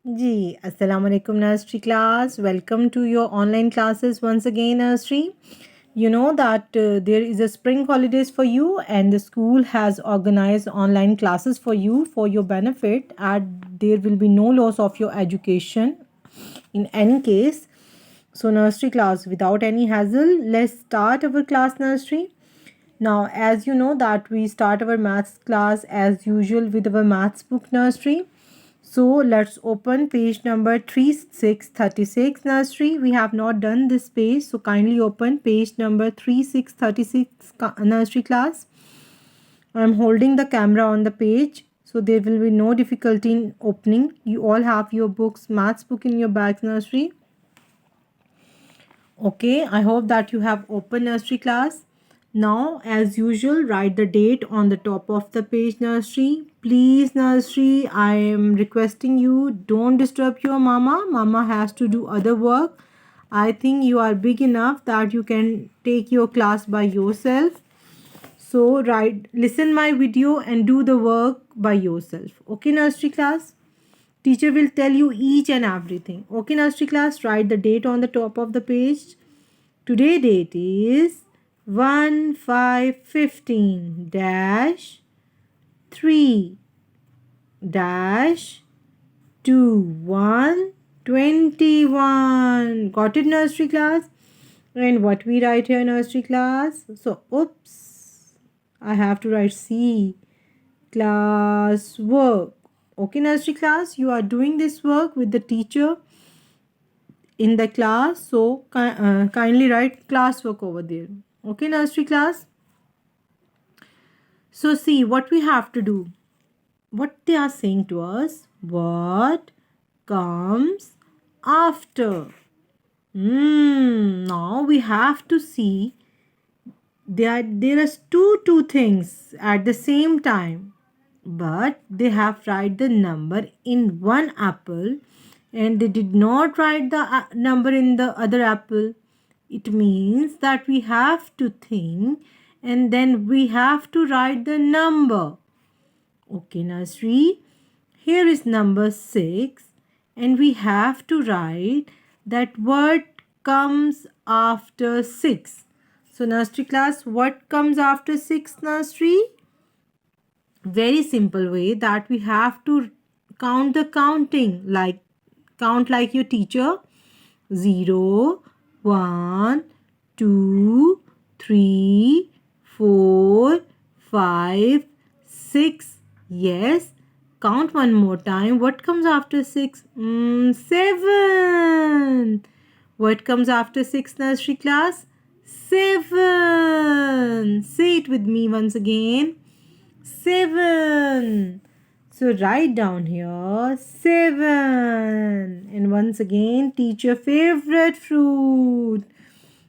जी, अस्सलाम वालेकुम nursery class. Welcome to your online classes once again nursery. You know that there is a spring holidays for you and the school has organized online classes for you for your benefit and there will be no loss of your education in any case. So nursery class without any hassle, let's start our class nursery. Now as you know that we start our maths class as usual with our maths book nursery. So let's open page number 3636 nursery. We have not done this page, so kindly open page number 3636 nursery class. I'm holding the camera on the page, so there will be no difficulty in opening. You all have your books, maths book in your bags nursery. Okay, I hope that you have open nursery class. Now, as usual, write the date on the top of the page nursery. Please, nursery, I am requesting you, don't disturb your mama. Mama has to do other work. I think you are big enough that you can take your class by yourself. So, listen my video and do the work by yourself. Okay, nursery class? Teacher will tell you each and everything. Okay, nursery class, write the date on the top of the page. Today date is 1/5/15 dash 3 dash 2121. Got it nursery class? And what we write here nursery class? So oops, I have to write C, class work. Okay nursery class, you are doing this work with the teacher in the class, so kindly write classwork over there. Okay nursery class. So see what we have to do, what they are saying to us, what comes after. Now we have to see there are two things at the same time, but they have write the number in one apple and they did not write the number in the other apple. It means that we have to think and then we have to write the number. Okay, nursery. Here is number 6 and we have to write that what comes after 6. So nursery class, what comes after 6 nursery? Very simple way that we have to count the counting, like count like your teacher. 0, 1, 2, 3, 4, 5, 6. Yes, count one more time. What comes after 6? 7. What comes after 6 nursery class? 7. Say it with me once again. 7. So write down here 7. And once again, teacher favorite fruit.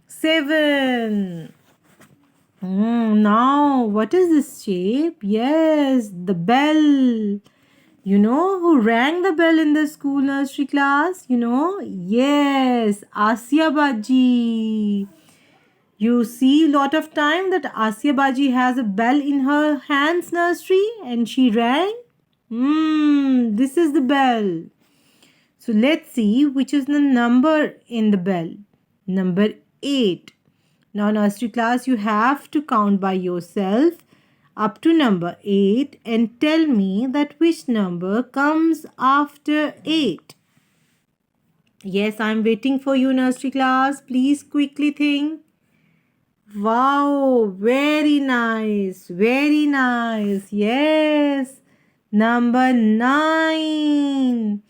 7. Now, what is this shape? Yes, the bell. You know who rang the bell in the school nursery class? You know? Yes, Asya Baji. You see lot of time that Asya Baji has a bell in her hands nursery and she rang. This is the bell. So let's see which is the number in the bell. Number 8. Now nursery class, you have to count by yourself up to number 8 and tell me that which number comes after 8. Yes, I'm waiting for you nursery class. Please quickly think. Wow, very nice, very nice. Yes, number 9.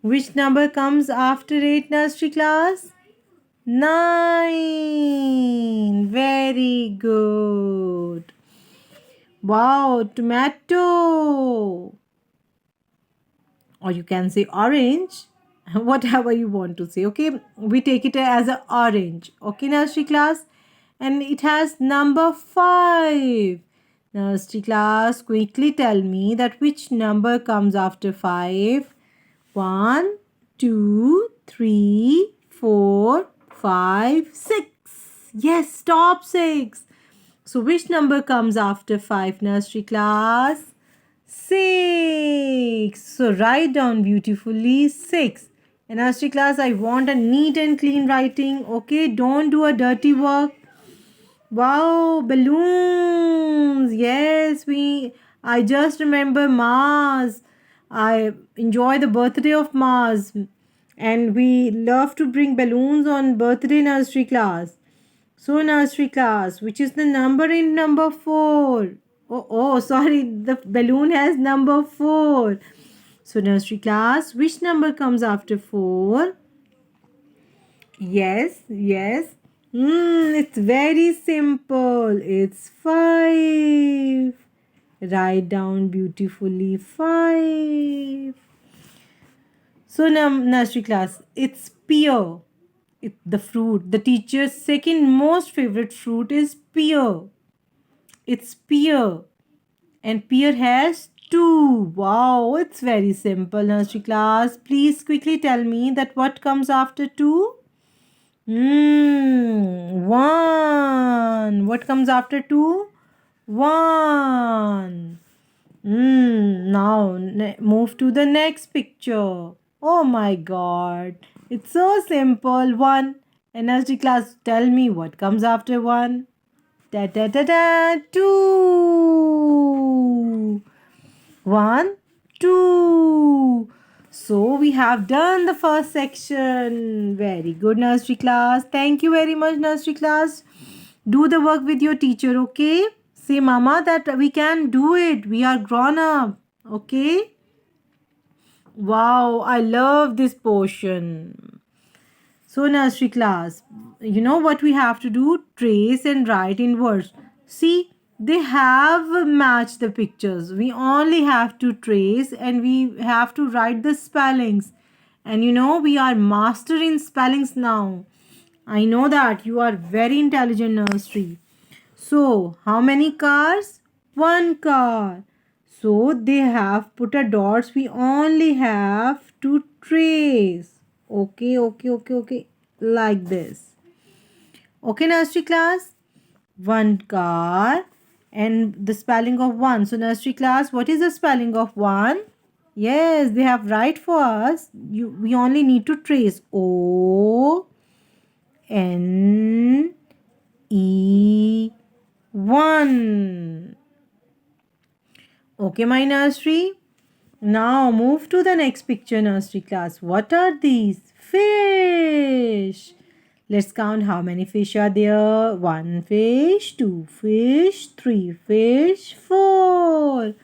Which number comes after 8 nursery class? 9. Very good. Wow, tomato. Or you can say orange. Whatever you want to say. Okay, we take it as a orange. Okay, nursery class. And it has number 5. Nursery class, quickly tell me that which number comes after 5. 1, 2, 3, 4, 5, 6. Yes, stop 6. So which number comes after 5 nursery class? 6. So write down beautifully 6. In nursery class, I want a neat and clean writing. Okay, don't do a dirty work. Wow, balloons. Yes, I just remember Mars. I enjoy the birthday of Mars. And we love to bring balloons on birthday nursery class. So nursery class, which is the number in number 4? Sorry, the balloon has number 4. So nursery class, which number comes after 4? Yes. It's very simple. It's 5. Write down beautifully 5. So now nursery class, it's pear. The fruit. The teacher's second most favorite fruit is pear. It's pear. And pear has 2. Wow, it's very simple, nursery class. Please quickly tell me that what comes after 2? 1. What comes after 2? 1. Now move to the next picture. Oh my god. It's so simple. 1. Energy class, tell me what comes after 1. Da da da da. 2. 1, 2. So we have done the first section. Very good, nursery class. Thank you very much, nursery class. Do the work with your teacher, okay? Say, Mama, that we can do it. We are grown up, okay? Wow, I love this portion. So, nursery class, you know what we have to do? Trace and write in words. See, they have matched the pictures. We only have to trace and we have to write the spellings. And you know, we are master in spellings now. I know that you are very intelligent, nursery. So, how many cars? One car. So, they have put a dots. We only have to trace. Okay. Like this. Okay, nursery class? One car and the spelling of one. So, nursery class, what is the spelling of one? Yes, they have right for us. We only need to trace O N E 1. Okay, my nursery. Now move to the next picture, nursery class. What are these? Fish. Let's count how many fish are there. 1 fish, 2 fish, 3 fish, 4.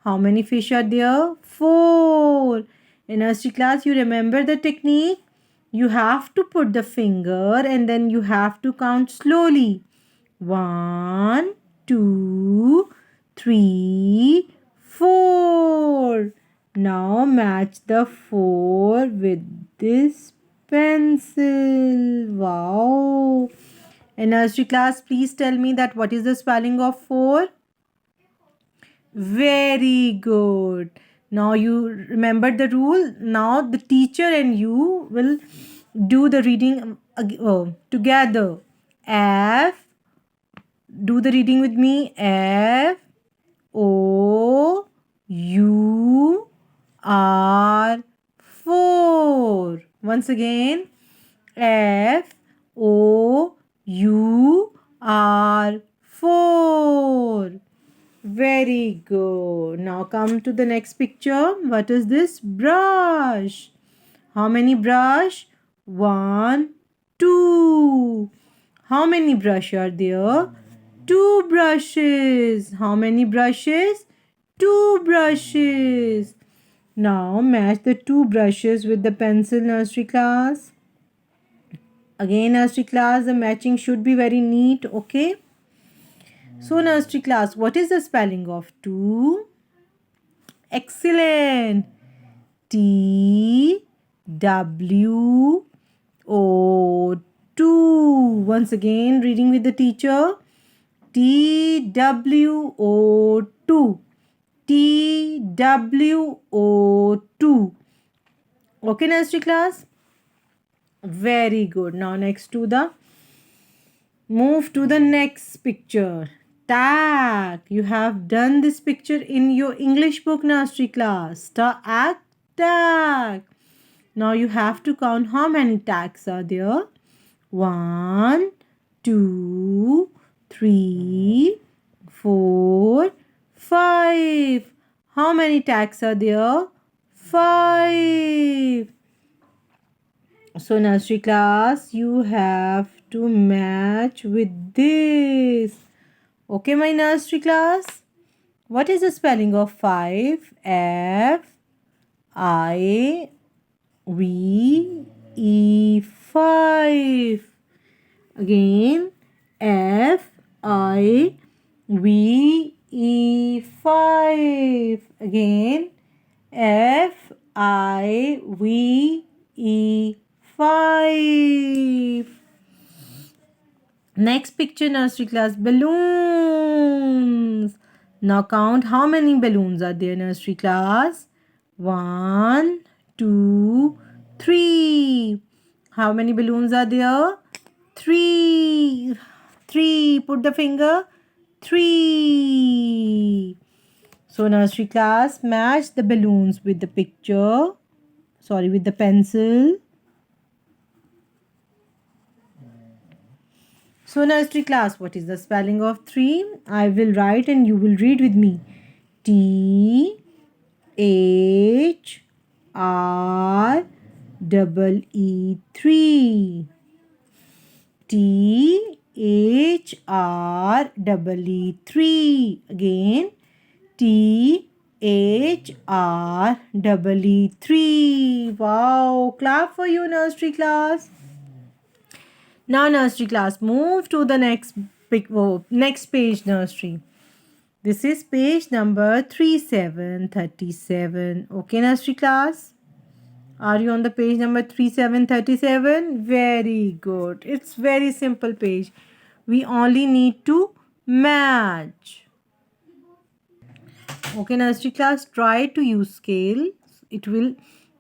How many fish are there? 4. In nursery class, you remember the technique? You have to put the finger and then you have to count slowly. 1, 2, 3, 4. Now match the 4 with this pencil. Wow. In nursery class, please tell me that what is the spelling of 4? Very good. Now you remember the rule. Now the teacher and you will do the reading together. F. Do the reading with me. F O U R 4. Once again. F O U R 4. Very good. Now come to the next picture. What is this? Brush. How many brush? 1, 2. How many brush are there? 2 brushes. How many brushes? 2 brushes. Now match the 2 brushes with the pencil, nursery class. Again, nursery class, the matching should be very neat, okay? So, nursery class, what is the spelling of 2? Excellent. T W O 2. Once again, reading with the teacher. T W O 2. T W O 2. Okay, nursery class? Very good. Now, move to the next picture. Tack. You have done this picture in your English book, nursery class. Tack, tack. Now you have to count how many tacks are there. 1, 2, 3, 4, 5. How many tacks are there? 5. So nursery class, you have to match with this. Okay, my nursery class. What is the spelling of 5? F-I-V-E 5. Again, F-I-V-E 5. Again, F-I-V-E 5. Next picture, nursery class, balloons. Now count how many balloons are there, nursery class. 1, 2, 3. How many balloons are there? 3. 3. Put the finger. 3. So nursery class, match the balloons with the picture. Sorry, with the pencil. So nursery class, what is the spelling of 3? I will write and you will read with me. T H R double E 3. T H R double E 3. Again, T H R double E 3. Wow, clap for you, nursery class. Now nursery class, move to the next page, nursery. This is page number 3737. Okay, nursery class? Are you on the page number 3737? Very good. It's very simple page. We only need to match. Okay, nursery class, try to use scale. It will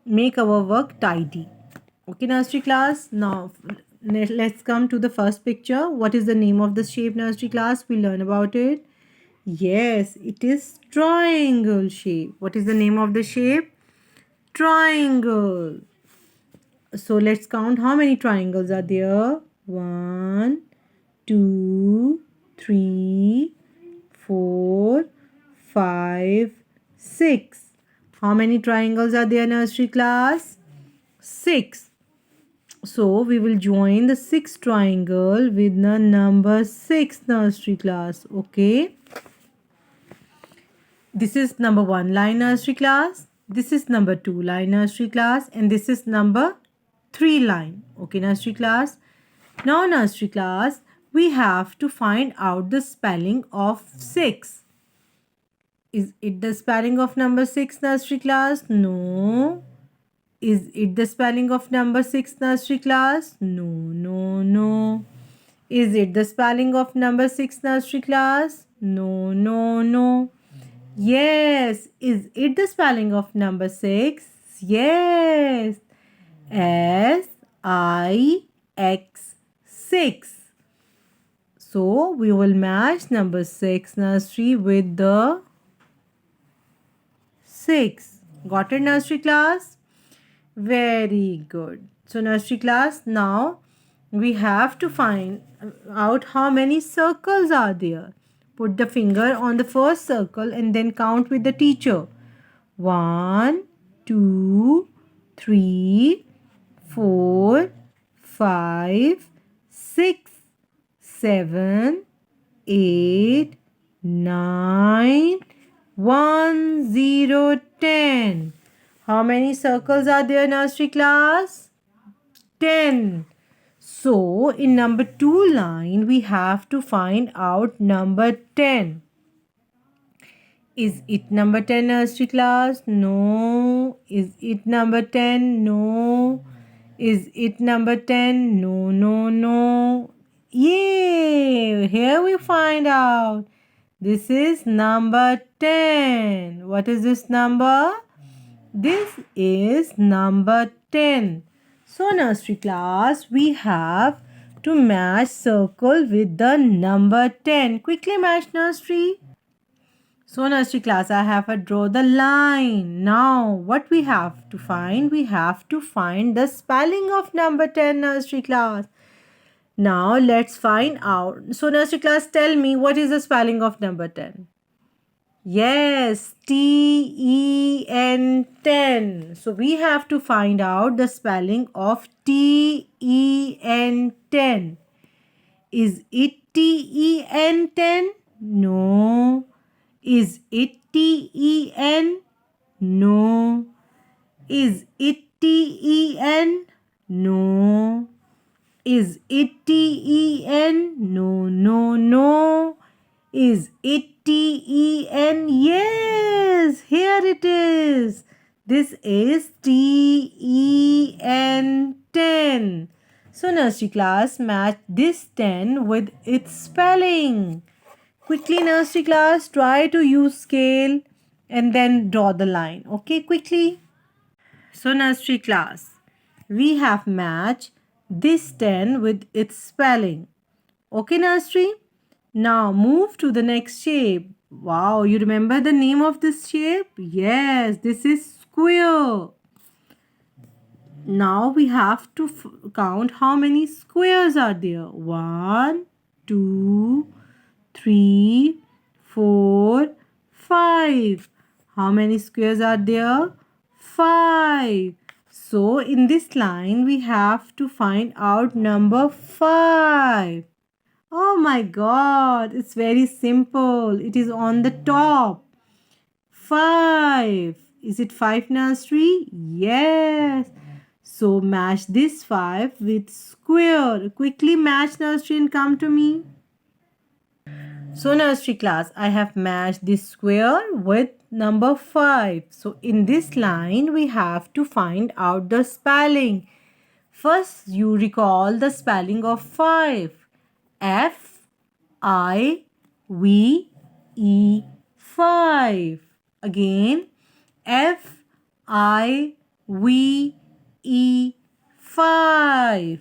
make our work tidy. Okay, nursery class, now let's come to the first picture. What is the name of the shape, nursery class? We'll learn about it. Yes, it is triangle shape. What is the name of the shape? Triangle. So let's count how many triangles are there. 1, 2, 3, 4, 5, 6. How many triangles are there, nursery class? 6. So we will join the 6th triangle with the number 6, nursery class. Okay. This is number 1 line, nursery class. This is number 2 line, nursery class. And this is number 3 line. Okay, nursery class. Now, nursery class, we have to find out the spelling of 6. Is it the spelling of number 6, nursery class? No. Is it the spelling of number 6, nursery class? No, no, no. Is it the spelling of number 6, nursery class? No, no, no. Yes. Is it the spelling of number 6? Yes. S-I-X 6. So we will match number 6, nursery, with the 6. Got it, nursery class? Very good. So nursery class, now we have to find out how many circles are there. Put the finger on the first circle and then count with the teacher. 1, 2, 3, 4, 5, 6, 7, 8, 9, 1, 0, 10. How many circles are there, nursery class? 10. So, in number 2 line, we have to find out number 10. Is it number 10, nursery class? No. Is it number 10? No. Is it number 10? No, no, no. Yay! Here we find out. This is number 10. What is this number? This is number 10. So nursery class, we have to match circle with the number 10. Quickly match, nursery. So nursery class, I have to draw the line. Now what we have to find? We have to find the spelling of number 10, nursery class. Now let's find out. So nursery class, tell me what is the spelling of number 10? Yes, Ten, 10. So we have to find out the spelling of Ten, 10. Is it Ten, 10? No. Is it Ten? No. Is it Ten? No. Is it Ten? No, no, no. Is it Ten? Yes, here it is. This is Ten, 10. So nursery class, match this 10 with its spelling. Quickly nursery class, try to use scale and then draw the line. Okay, quickly. So nursery class, we have matched this 10 with its spelling. Okay nursery. Now move to the next shape. Wow, you remember the name of this shape? Yes, this is square. Now we have to count how many squares are there. 1, 2, 3, 4, 5. How many squares are there? 5. So in this line we have to find out number 5. Oh my god, it's very simple. It is on the top. 5. Is it 5 nursery? Yes. So match this 5 with square. Quickly match nursery and come to me. So nursery class, I have matched this square with number 5. So in this line, we have to find out the spelling. First, you recall the spelling of 5. F-I-V-E 5. Again, F-I-V-E 5.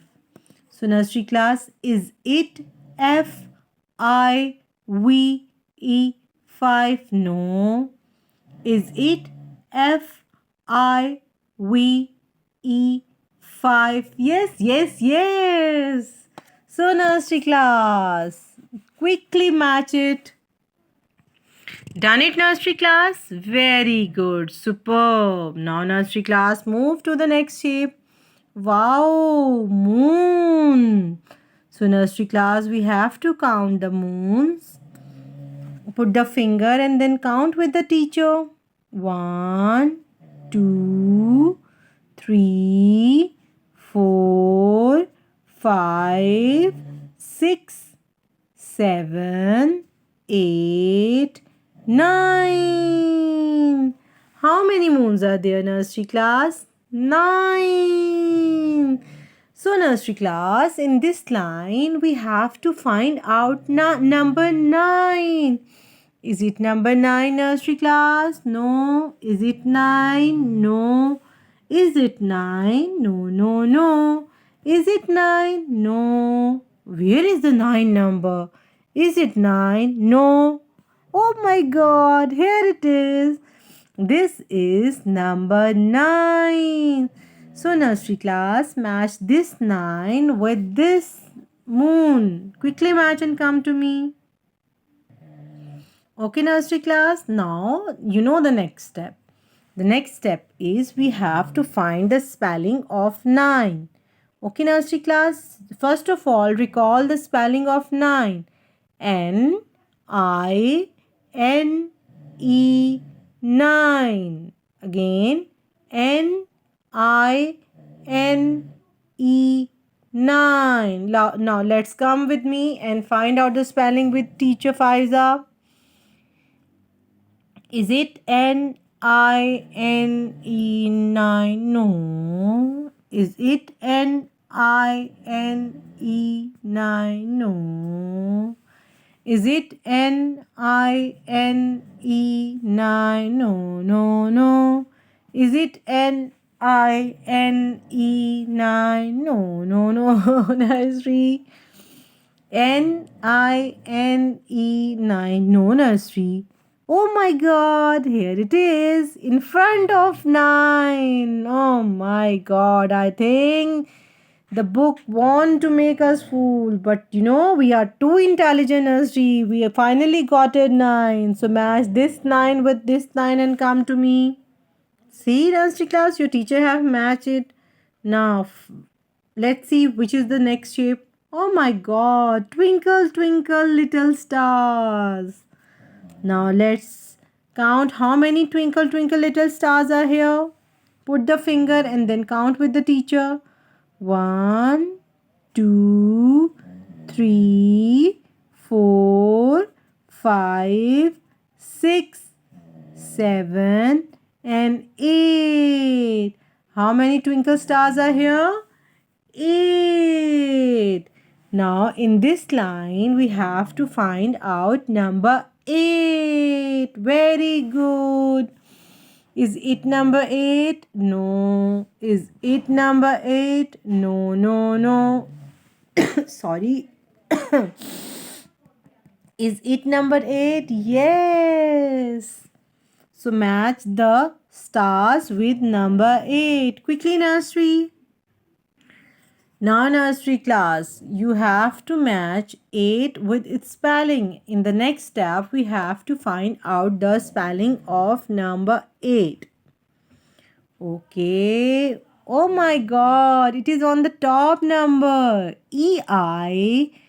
So nursery class, is it F-I-V-E 5? No. Is it F-I-V-E 5? Yes, yes, yes. So nursery class, quickly match it. Done it nursery class? Very good. Superb. Now nursery class, move to the next shape. Wow, moon. So nursery class, we have to count the moons. Put the finger and then count with the teacher. 1, 2, 3, 4, 5, 6, 7, 8, 9. How many moons are there, nursery class? 9. So nursery class, in this line, we have to find out number 9. Is it number 9, nursery class? No. Is it 9? No. Is it 9? No, no, no. Is it 9? No. Where is the 9 number? Is it 9? No. Oh my god, here it is. This is number 9. So nursery class, match this 9 with this moon. Quickly match and come to me. Okay nursery class, now you know the next step. The next step is we have to find the spelling of 9. Okay nursery class, first of all recall the spelling of 9. N-I-N-E 9. Again, N-I-N-E 9. Now let's come with me and find out the spelling with teacher Faiza. Is it N-I-N-E 9? No. Is it N-I-N-E 9? No. Is it N-I-N-E 9? No, no, no. Is it N-I-N-E Nine. No, no, no, nursery. Nine. No, nursery. Oh my god, here it is in front of 9. Oh my god, I think the book want to make us fool, but we are too intelligent, nursery. We have finally got a 9. So match this 9 with this 9 and come to me. See, nursery class, your teacher have matched it. Now, let's see which is the next shape. Oh my god, twinkle, twinkle, little stars. Now, let's count how many twinkle, twinkle, little stars are here. Put the finger and then count with the teacher. 1, 2, 3, 4, 5, 6, 7, and 8. How many twinkle stars are here? 8. Now in this line we have to find out number 8. Very good. Is it number 8? No. Is it number 8? No, no, no. Sorry. Is it number 8? Yes. So match the stars with number 8. Quickly, nursery. Now, nursery class, you have to match 8 with its spelling. In the next step, we have to find out the spelling of number 8. Okay. Oh my god, it is on the top number. EIGHT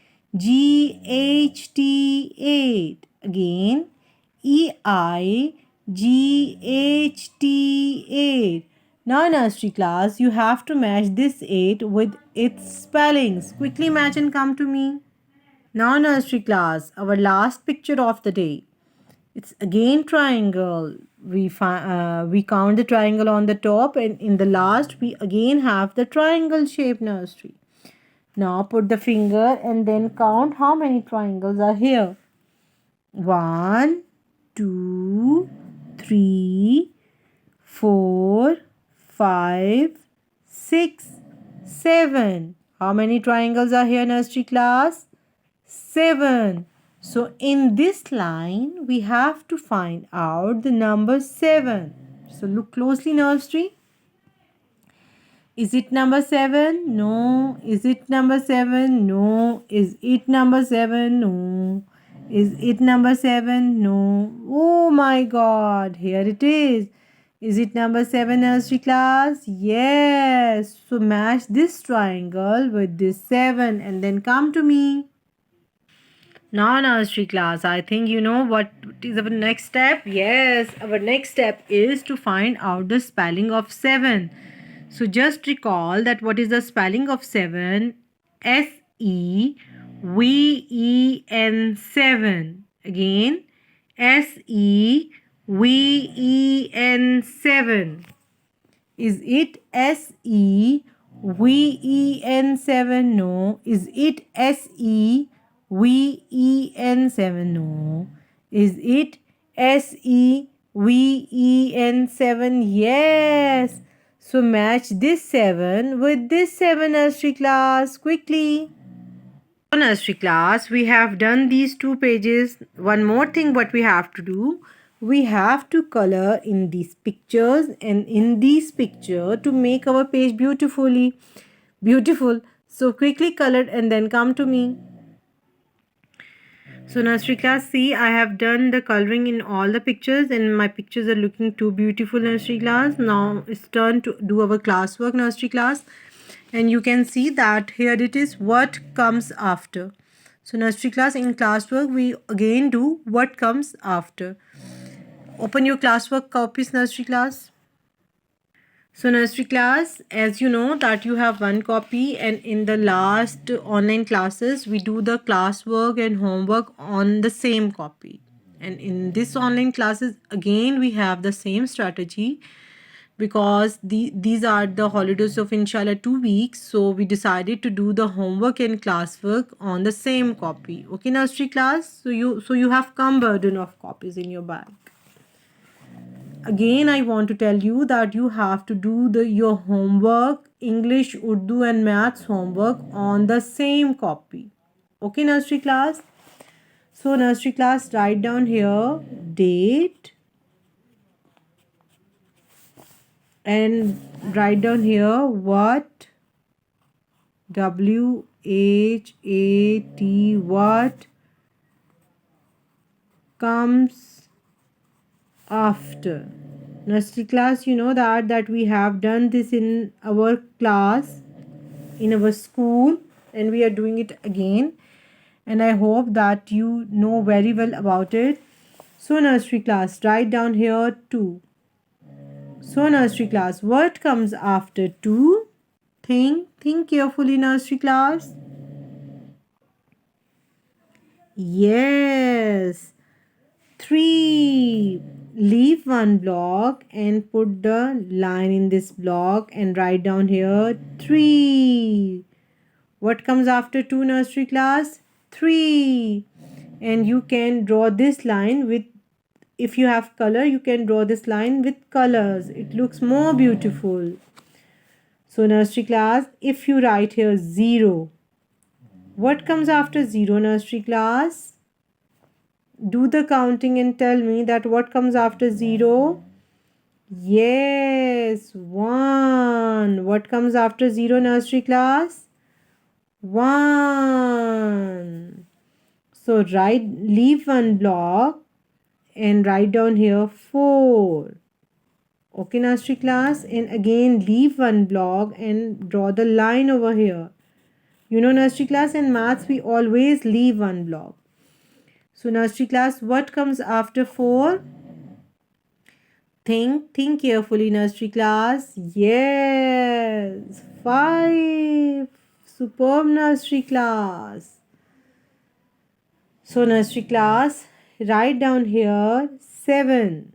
8. Again, EIGHT 8. Now, nursery class, you have to match this 8 with its spellings. Quickly match and come to me. Now, nursery class, our last picture of the day. It's again triangle. We count the triangle on the top, and in the last we again have the triangle shape, nursery. Now put the finger and then count how many triangles are here. 1, 2, 3, 4, 5, 6, 7. How many triangles are here, nursery class? 7. So in this line, we have to find out the number 7. So look closely, nursery. Is it number 7? No. Is it number 7? No. Is it number 7? No. Is it number 7? No. Oh my god, here it is. Is it number 7, nursery class? Yes. So match this triangle with this 7 and then come to me. Now, nursery class, I think you know what is our next step. Yes, our next step is to find out the spelling of 7. So just recall that what is the spelling of 7? SEVEN 7. Again, SEVEN 7. Is it SEVEN 7? No. Is it SEVEN 7? No. Is it SEVEN 7? Yes. So match this 7 with this 7, nursery class. Quickly. Nursery class, we have done these 2 pages. One more thing what we have to do. We have to color in these pictures and in this picture to make our page beautiful. So quickly color and then come to me. So nursery class, see, I have done the coloring in all the pictures and my pictures are looking too beautiful, nursery class. Now it's turn to do our classwork, nursery class. And you can see that here it is what comes after. So nursery class, in classwork we again do what comes after. Open your classwork copies, nursery class. So nursery class, as you know that you have one copy, and in the last online classes we do the classwork and homework on the same copy. And in this online classes again we have the same strategy, because these are the holidays of inshallah 2 weeks, so we decided to do the homework and classwork on the same copy. Okay, nursery class, so you have come burden of copies in your bag. again I want to tell you that you have to do your homework, English, Urdu and maths homework on the same copy. Okay, nursery class? So nursery class, write down here date and write down here what, WHAT, what comes after. Nursery class, you know that we have done this in our class, in our school, and we are doing it again, and I hope that you know very well about it. So nursery class, write down here 2. So nursery class, what comes after 2? Think carefully, nursery class. Yes, 3. Leave one block and put the line in this block and write down here 3. What comes after 2, nursery class? 3. And you can draw this line with, if you have color, you can draw this line with colors. It looks more beautiful. So nursery class, if you write here 0, what comes after 0, nursery class? Do the counting and tell me that what comes after 0. Yes, 1. What comes after 0, nursery class? 1. So leave one block and write down here 4. Okay, nursery class, and again leave one block and draw the line over here. You know, nursery class, in maths we always leave one block. So nursery class, what comes after 4? Think carefully, nursery class. Yes, 5. Superb, nursery class. So nursery class, write down here 7.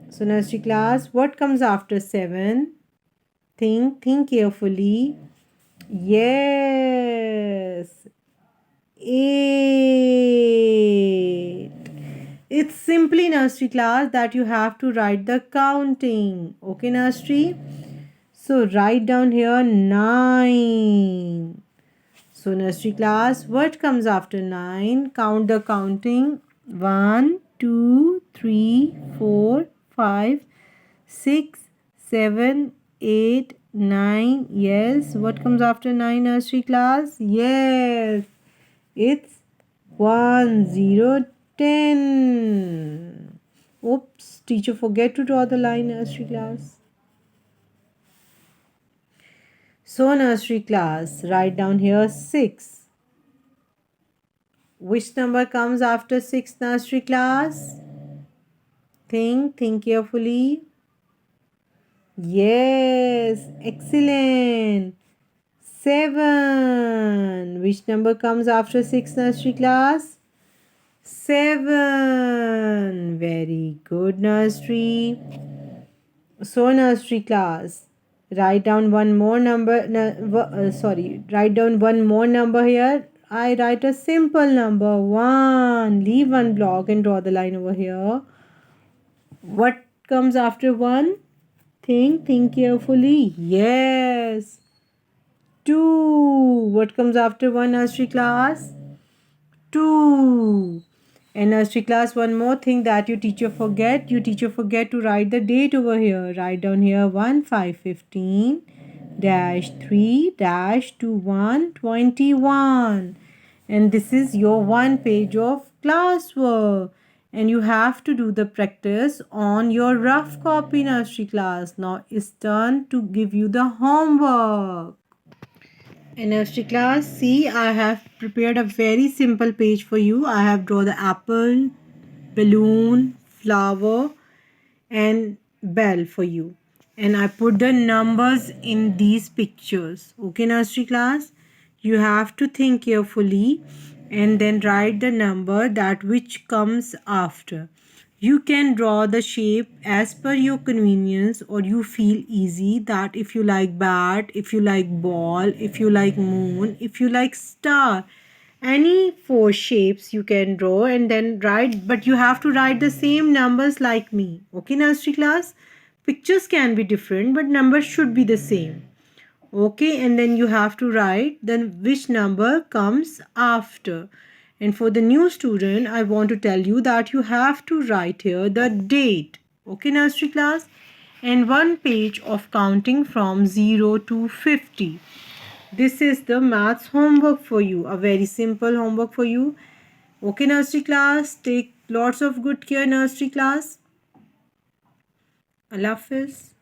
So nursery class, what comes after 7? Think carefully. Yes, 8. It's simply, nursery class, that you have to write the counting. Okay, nursery? So write down here 9. So nursery class, what comes after 9? Count the counting. 1, 2, 3, 4, 5, 6, 7, 8, 9. Yes, what comes after 9, nursery class? Yes, it's 1, 0, 10. Oops, teacher forget to draw the line, nursery class. So nursery class, write down here 6. Which number comes after 6, nursery class? Think carefully. Yes, excellent. 7. Which number comes after 6, nursery class? 7. Very good, nursery. So nursery class, write down one more number. Write down one more number here. I write a simple number 1. Leave one block and draw the line over here. What comes after 1? Think carefully. Yes, 2. What comes after 1, nursery class? 2. And nursery class, one more thing that your teacher forget to write the date over here. Write down here 1/5/15-3-2121, and this is your one page of classwork, and you have to do the practice on your rough copy, nursery class. Now it's turn to give you the homework. In nursery class, see, I have prepared a very simple page for you. I have drawn the apple, balloon, flower and bell for you. And I put the numbers in these pictures. Okay, nursery class? You have to think carefully and then write the number that which comes after. You can draw the shape as per your convenience, or you feel easy, that if you like bat, if you like ball, if you like moon, if you like star, any four shapes you can draw and then write, but you have to write the same numbers like me. Okay, nursery class? Pictures can be different, but numbers should be the same. Okay, and then you have to write then which number comes after. And for the new student, I want to tell you that you have to write here the date. Okay, nursery class? And one page of counting from 0 to 50. This is the maths homework for you, a very simple homework for you. Okay, nursery class, take lots of good care, nursery class. Allah Hafiz.